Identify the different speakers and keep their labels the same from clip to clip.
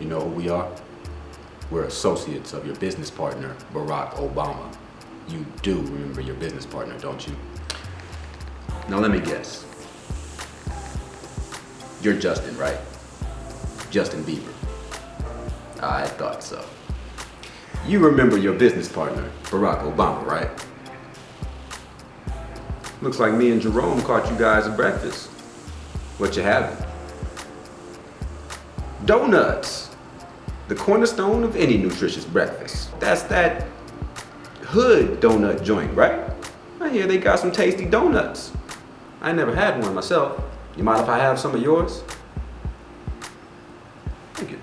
Speaker 1: You know who we are? We're associates of your business partner, Barak Obama. You do remember your business partner, don't you? Now let me guess. You're Justin, right? Justin Bieber. I thought so. You remember your business partner, Barack Obama, right? Looks like me and Jerome caught you guys at breakfast. What you having? Donuts. The cornerstone of any nutritious breakfast. That's that hood donut joint, right? I hear they got some tasty donuts. I never had one myself. You mind if I have some of yours? Thank you.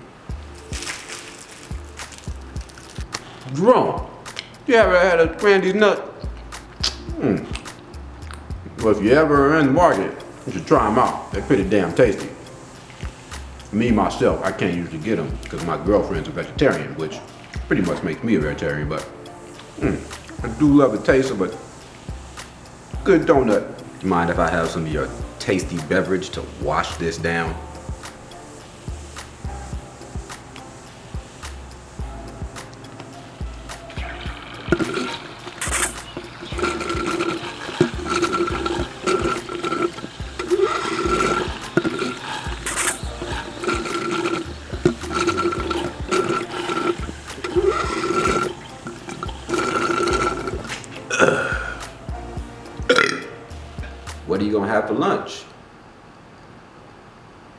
Speaker 1: Jerome, you ever had a Grandy's nut? Well, if you ever are in the market, you should try them out. They're pretty damn tasty. Me, myself, I can't usually get them because my girlfriend's a vegetarian, which pretty much makes me a vegetarian, but I do love the taste of a good donut. You mind if I have some of your tasty beverage to wash this down? What are you gonna have for lunch?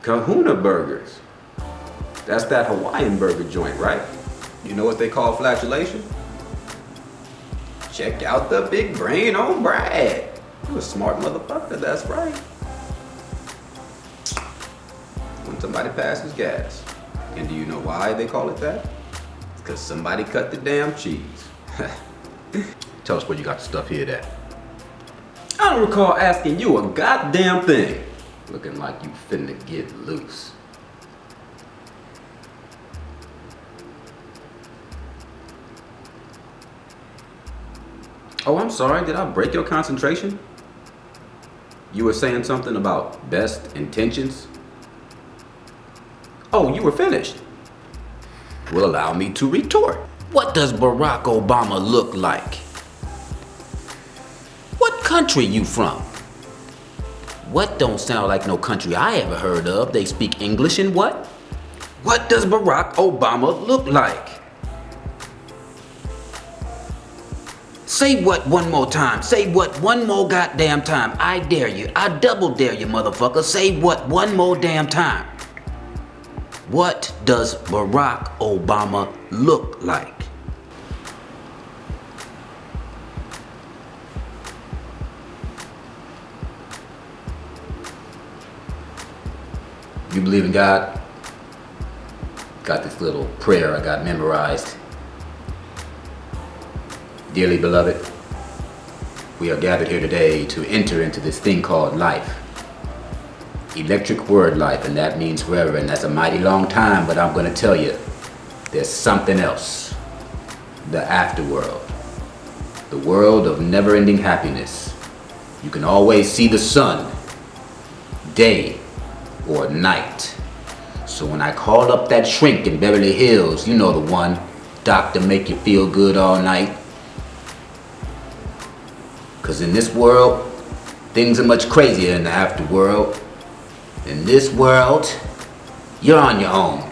Speaker 1: Kahuna burgers. That's that Hawaiian burger joint, right? You know what they call flatulation? Check out the big brain on Brad. You a smart motherfucker, that's right. When somebody passes gas. And do you know why they call it that? It's because somebody cut the damn cheese. Tell us where you got the stuff here at. I don't recall asking you a goddamn thing. Looking like you finna get loose. Oh, I'm sorry, did I break your concentration? You were saying something about best intentions? Oh, you were finished. Well, allow me to retort. What does Barack Obama look like? What country you from? What don't sound like no country I ever heard of? They speak English and what? What does Barack Obama look like? Say what one more time. Say what one more goddamn time. I dare you. I double dare you, motherfucker. Say what one more damn time. What does Barack Obama look like? You believe in God? Got this little prayer I got memorized. Dearly beloved, we are gathered here today to enter into this thing called life. Electric word life, and that means forever, and that's a mighty long time, but I'm gonna tell you, there's something else. The afterworld. The world of never-ending happiness. You can always see the sun, day or night. So when I called up that shrink in Beverly Hills, you know the one, doctor make you feel good all night. Cause in this world, things are much crazier in the afterworld. In this world, you're on your own.